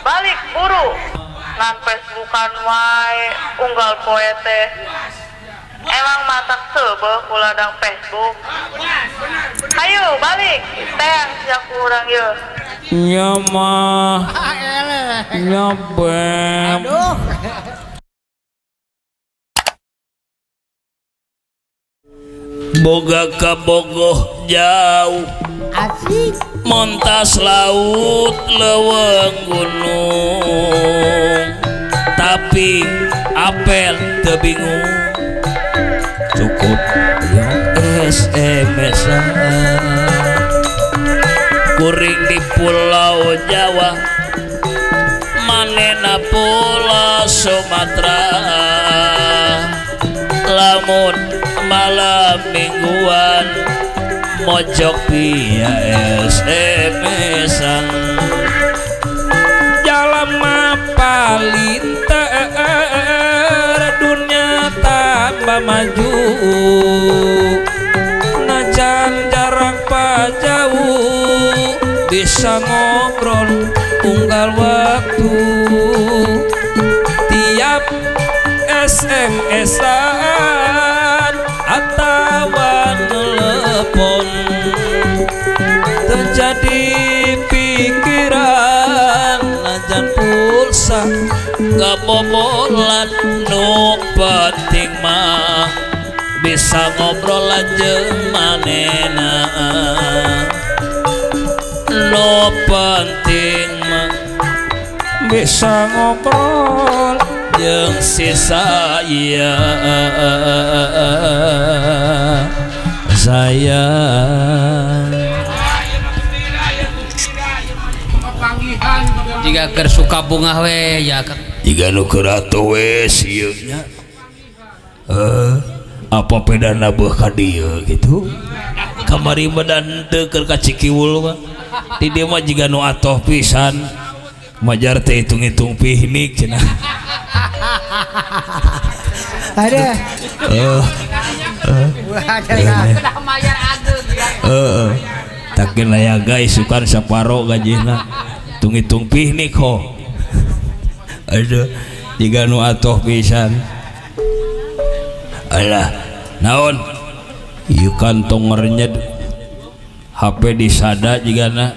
balik buru ngan Facebookan wae unggal poe teh emang matak sebeuh kuladang Facebook. Hayu balik teh siap kurang ye nya mah nya beb boga ka bogoh jauh asik montas laut leuweung gunung tapi apel teu bingung cukup ya SMS kuring di Pulau Jawa manena Pulau Sumatera lamun malam mingguan mojok via SMS-an jalma palinter dunia tambah maju najan jarak jauh bisa ngobrol unggal waktu tiap SMS-an atawa telepon terjadi pikiran najan pulsa kebobolan nu penting mah bisa ngobrol lanjut manena nu penting mah bisa ngobrol jeung si saya jika keur suka bunga we ya jika nu keur atuh we sieun nya apa pedana beuh ka dieu gitu kamari badan teu keur ka Cikiwul mah di dieu mah jiga nu atoh pisan majar teh hitung-hitung piknik cenah ada tak kena ya guys sukan saparo gajina hitung-hitung piknik ho aduh jiga nu atoh pisan alah naon ieu kantong ngerenyed HP disada jigana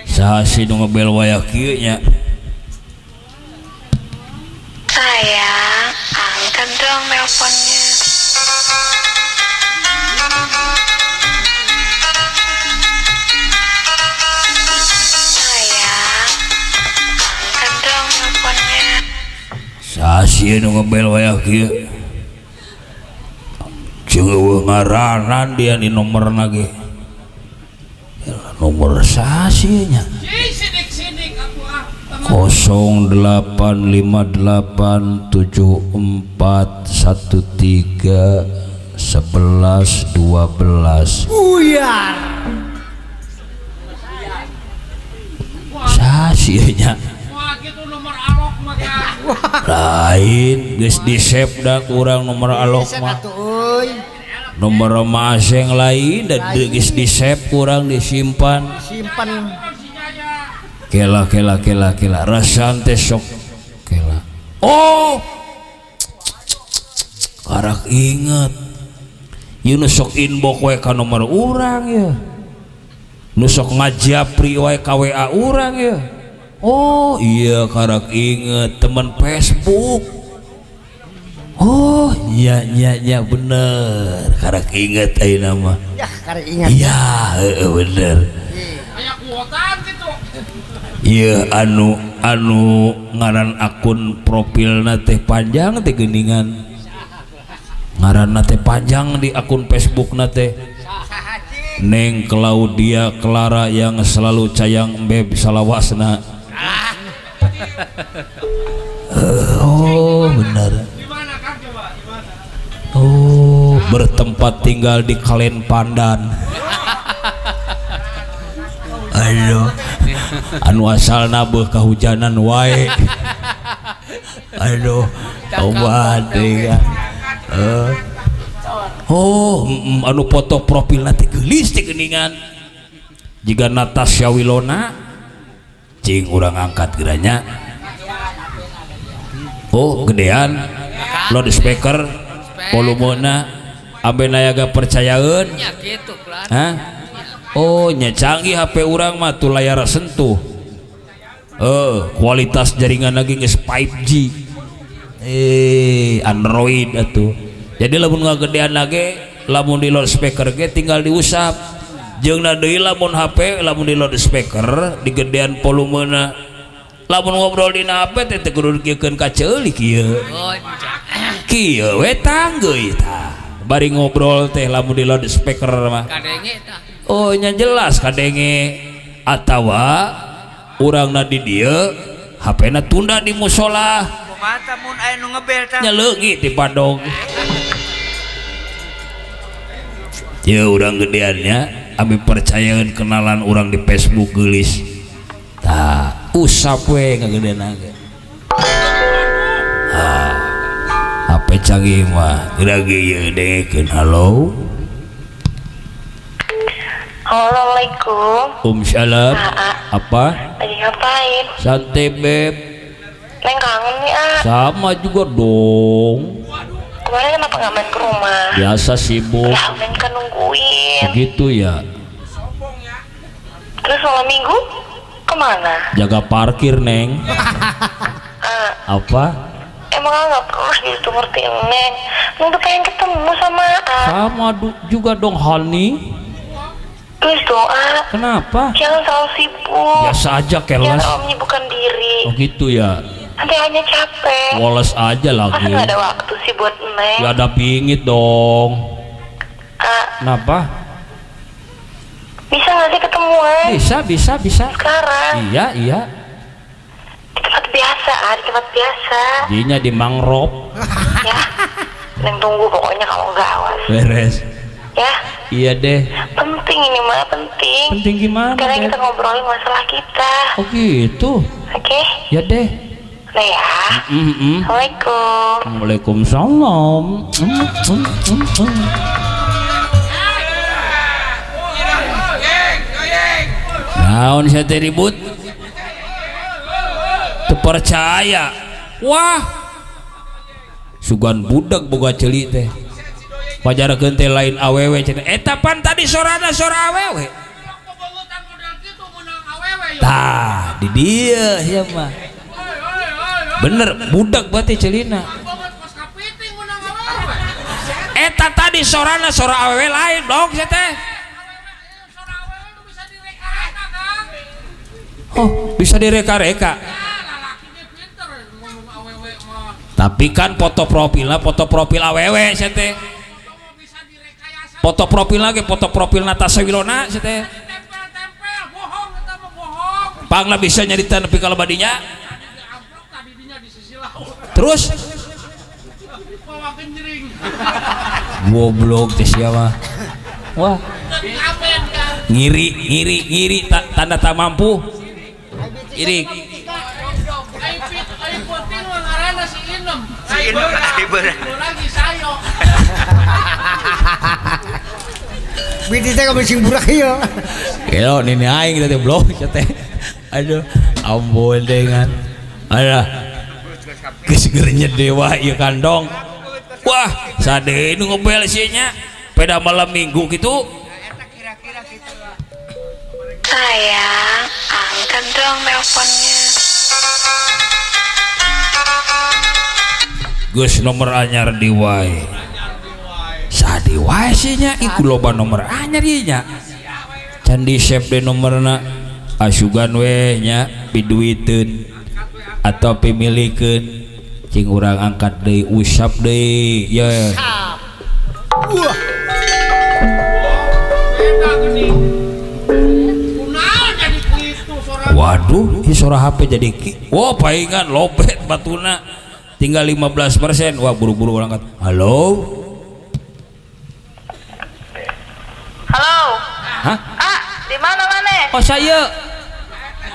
saha si nu ngebel wayah kieu nya sayang angkat dong nelponnya. Sasia nu ngebel wayah kieu jeung ngaranan dia di nomorna ge nomor sasia nya 0858131112 buyar sasia nya lain geus di save da kurang nomor alok mah nomor masing lain dan geus di save kurang disimpan kela rasan teh sok kela oh karak inget ieu nu sok inbox we ka nomor urang ya nu sok ngajapri we ka WA urang ya. Oh iya karak inget teman Facebook. Oh iya bener karak inget ayeuna mah. Ya karak inget. Iya bener. Aya kuotaan gitu. Iya anu ngaran akun profilna teh panjang teh geuningan. Ngaranna teh panjang di akun Facebook na teh. Neng Claudia Clara yang selalu cayang beb salawasna. Oh benar. Oh bertempat tinggal di Kalen Pandan. Aduh, anu asalna beuh kahujanan wae. Aduh, obat ya. Oh, anu foto profilna teh geulis teh geuningan. Jiga Natasha Wilona cing urang angkat geranya. Oh gedean loudspeaker volumena ambe nayaga percayaeun nya kitu klan. hah. Oh nya canggih HP urang mah tu layar sentuh. Kualitas jaringan lagi geus 5G Android atuh. Jadi lamun ngagedean lagi lamun di loudspeaker ge tinggal diusap jeung na deui lamun HP lamun di loudspeaker digedean volumena lamun ngobrol dina HP teh teu kudu dikeun ka ceulik ieu. Oh, Kieu we tanggeui tah. Bari ngobrol teh lamun di loudspeaker mah. kadenge tah. Oh nya jelas kadenge atawa urangna di dieu HP-na tunda di musola. Kumata mun aya nu ngebel tah. Nya leungit di padong. Ye urang gedeannya abi percayaeun kenalan urang di Facebook geulis. Tah usap we ngagedean ge. HP canggih mah geura ge ieu dengekeun halo. Assalamualaikum. Salam. Apa? Lagi ngapain? Santai beb. Neng kangen nih Sama juga dong. Kemarin kenapa nggak main ke rumah? Biasa sibuk. Ya Neng kan nungguin. Begitu ya. Terus malam minggu kemana? Jaga parkir neng. Apa? Emang nggak terus gitu ngertiin Neng. Neng tuh pengen ketemu sama Sama juga dong honey. Please doa. Kenapa? Jangan selalu sibuk. Biasa aja keles. Jangan om menyibukkan diri. Oh gitu ya. Nanti hanya capek. Woles aja Masa lagi. nggak ada waktu sih buat Neng? Ya ada pingit dong. Kenapa? Bisa nggak sih ketemuan? Bisa. Sekarang. Iya. Di tempat biasa, di tempat biasa. Dinya di mangrove. Ya. Neng tunggu pokoknya kalau nggak awas. Beres. Ya. Iya deh. Penting ini mah penting. Penting gimana? Sekarang Deh? kita ngobrolin masalah kita. Oh gitu. Oke? Ya deh. Nah ya. Assalamualaikum. Waalaikumsalam. Naon saya teh ribut? Teu percaya. Wah. Sugan budak boga ceuli teh. Pajarakeun teh lain awewe cenah. Eta pan tadi sorana sora awewe. Tah, di dia sia mah. Bener, budak berarti celina. Eta tadi sorana sora awewe lain dong sia teh. Oh, bisa direka-reka. Tapi kan foto profil awewe sia teh. Foto profil lagi, foto profil Natasha Wilona sia teh. Pangna bisa nyarita nepi ka badinya. Terus goblok teh sia mah. Wah. Ngiri tanda tak mampu. Iri. Bidi teh ka sing burak ieu. Kelo nini aing teh blok teh. Aduh, ampun dengan. Ada. Geus-geurnya dewa ieu kandong. Wah, sade nu ngobel sieun nya. Peda malam minggu gitu. Sayang, angkat dong teleponnya. Gus nomor anyar di wae. Sadi wae sih nya iku loba nomor anyar ieu nya. Can di save de nomorna asugan we nya piduiteun atau pimilikeun cing urang angkat deui usap deui ya. Wah. Waduh, ini suara HP jadi wah paingan lobet batuna tinggal 15%. Wah buru-buru orang angkat. Halo. Halo. Hah? Di mana mana? Oh saya.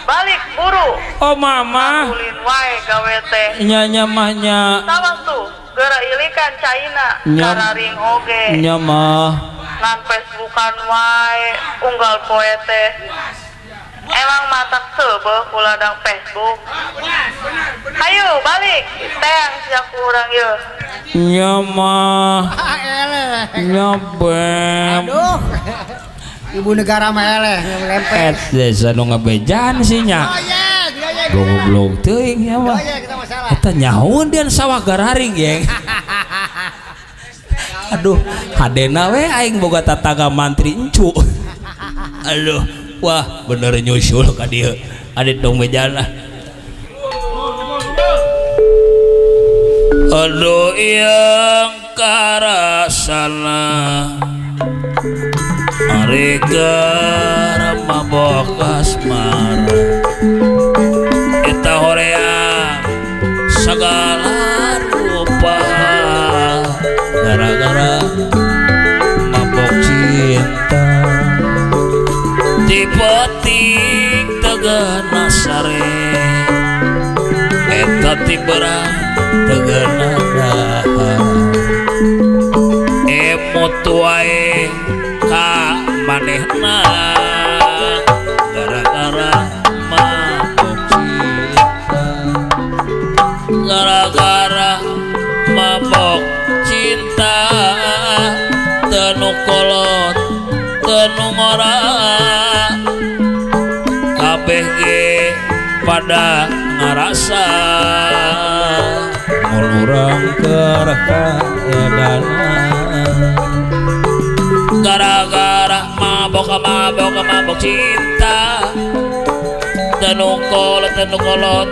Balik buru. Oh mama. Ulin wae gawe teh. Nya mahnya. Tawas tuh, geura ilikan China, kararing oge. Nya mah. Nan Facebookan wae, unggal poe teh. Emang matak sebeuh kuladang Facebook. Hayu balik. Teng sia kurang ye. Nya mah nya bem Aduh. Ibu negara mah eleh lempet. desa nu ngabejan sih nya goblok teuing nya mah Kita masalah. eta nyahoun dian sawah gararing geng. Aduh hadena we aing boga tataga mantri encu. Aduh wah bener nyusul ka dieu adit dong bejana. Aduh yang karasana ari garam mabok asmara eta horeang segala rupa gara-gara mabok cinta tipetik tegana sare eta tiberang tegana daha emot wae ka manehna gara-gara mabok cinta gara-gara mabok cinta teu kolot teu ngora kabeh ge pada ngarasa mun urang keur kaedana gara-gara mabok cinta teu kolot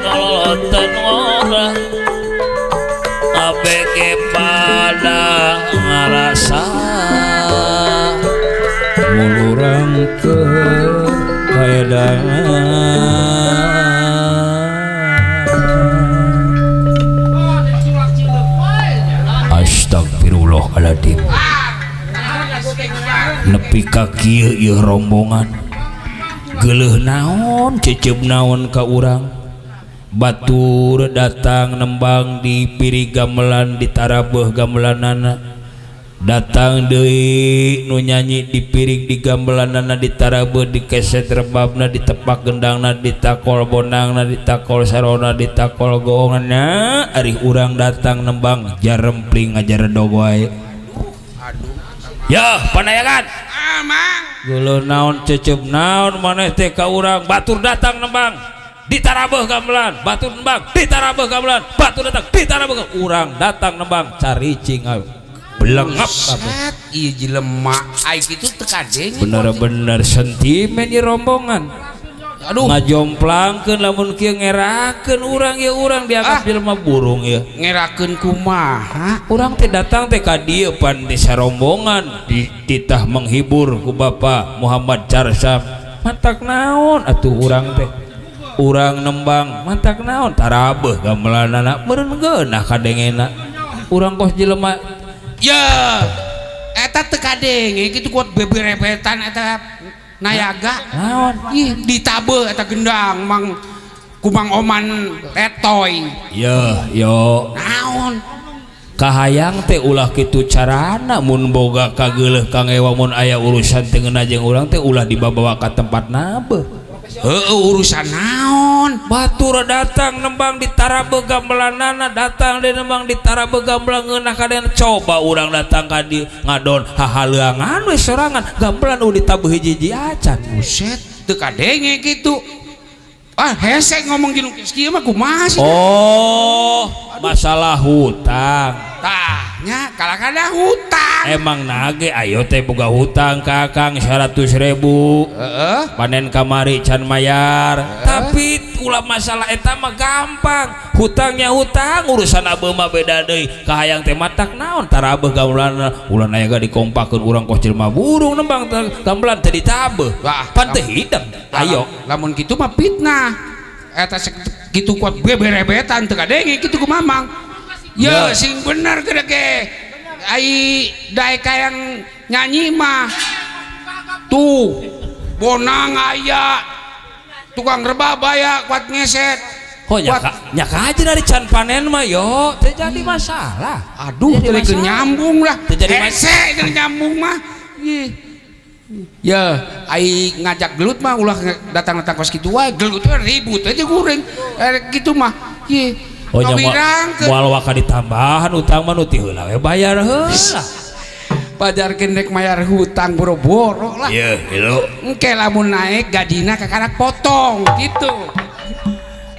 teu ngora kabeh ge pada ngarasa mun urang keur kaedana. Astagfirullahaladzim. Nepi ka kieu ieu rombongan geuleuh naon cecep naon ka urang batur datang nembang di piri gamelan di tarabeuh gamelanana datang deui nu nyanyi di piring di gamelanana di tarabeuh di keset rebabna di tepak gendangna di takol bonangna di takol sarona di takol goonganna ari urang datang nembang jarempling ngajar dog wae. Ya panayangan geuleuh naon cecep naon maneh teh ka urang batur datang nembang di tarabeuh gamelan batur nembang di tarabeuh gamelan batur datang di tarabeuh urang datang nembang caricing belengap kabeh ieu jelema ai kitu teu kadenge bener-bener sentimen ieu rombongan. Aduh ngajomplangkeun lamun kieu ngerakeun urang ye urang dianggap jelema burung ye ngerakeun kumaha urang teh datang teh ka dieu pan di sarombongan dititah menghibur ku Bapak Muhammad Carsam mantak naon atuh urang teh urang nembang mantak naon tarabeuh gamelanana meureun geunah kadengena urang kos jelema ya eta teu kadenge kitu kuat beberebetan eta nayaga naon ih ditabeuh eta gendang mang kumang oman letoy yo naon kahayang teh ulah kitu carana mun boga kageuleuh kang ewa mun aya urusan teu ngeuna jeung urang teh ulah dibawa ka tempat nabeuh. Urusan naon batur datang nembang di tarabeuh gamelanana datang di nembang di tarabeuh gamelan ngeunah kaden coba urang datang ka di ngadon hahaleuangan we sorangan gamelan udah ditabuh hiji-hiji acan buset teu kadenge kitu hese ngomong ginu kieu mah kumaha sih oh masalah hutang tahnya kalakana hutang emang nage ayo teh boga hutang ka Kang 100.000 panen kamari can mayar tapi ulah masalah eta mah gampang hutangnya hutang urusan abeuh mah beda deui kahayang teh matak naon tarabeuh gamelan ulah aya dikompakeun urang kos jelema burung nembang gamelan teh ditabeuh pan teh hideng ayo lamun kitu mah fitnah eta kitu kuat beberebetan teu kadenge kitu ku mamang ya sing bener gedege ai daek kayang nyanyi mah tuh bonang aya tukang rebab aya kuat ngeset oh nya aja dari can panen mah yo teu jadi masalah aduh teu nyambung lah teu jadi hese nyambung mah Ya ai ngajak gelut mah ulah datang-datang kos kitu wae gelut teh ribut aja kuring gitu mah ye Oh nya ngawirang ke moal waka ditambahan utang mah nu ti heula we bayar heula. pajar kendek mayar hutang boro-boro lah Ieu hilu. engke lamun naik gajina kakarak potong gitu.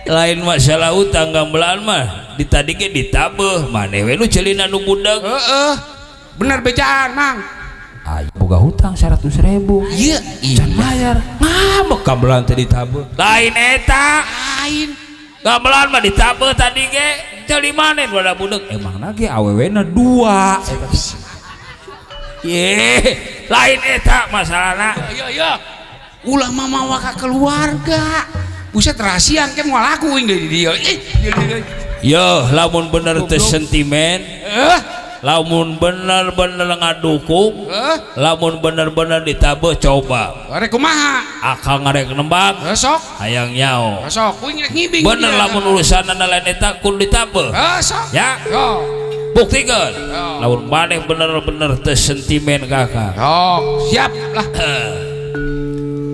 Lain masalah utang gamelan mah ditadi ge ditabeuh maneh we nu ceulina nu budak. Heeh. Bener bejaan, Mang. Aya boga hutang 100.000. Iya, Can bayar. Ngambek gamelan teh ditabeuh. Lain eta. Lain. Gamelan mah ditabeuh tadi ge ceuli maneh bada budak. Emangna ge awewena 2. Ye, lain eta masalahna. Iya. Ulah mama waka keluarga. Buset rahasia ke moal aku deui di dieu. Yo, lamun bener teh sentimen, lamun bener-bener ngadukung, lamun bener-bener ditabeuh coba. Rek kumaha? Akal ngarek nembak, Sok. hayang nyao. Sok kuing rek ngibing. Bener lamun urusanna lain eta kun ditabeuh. Sok. Ya, Yo. buktikeun. Lamun maneh bener-bener teh sentimen kakak. Sok, siap lah.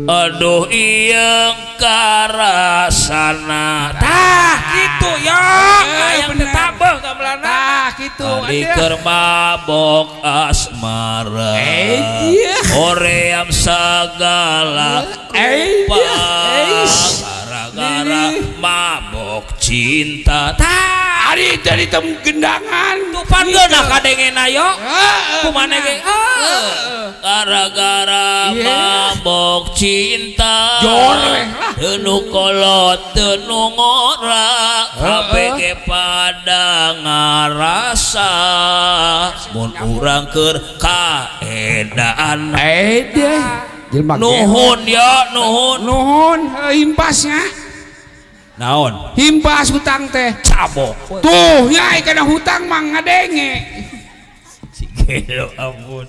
Aduh ieung karasana tah gitu ya hayang ditabeuh gamelanna Tah gitu. ari keur mabok asmara hoream sagala gara-gara mabok cinta tah Ari dari tem gendangan. tupan geunah kadengena yo kumaneh ge gara-gara mabok cinta Joreh lah. teu nu kolot teu nu ngora kabeh ge pada ngarasa mun urang keur kaedaan Deh. Jelema nuhun ya nuhun himpasnya. naon Himpas hutang teh. cabok Tuh, nyai kena hutang mang ngadenge. si gelo ampun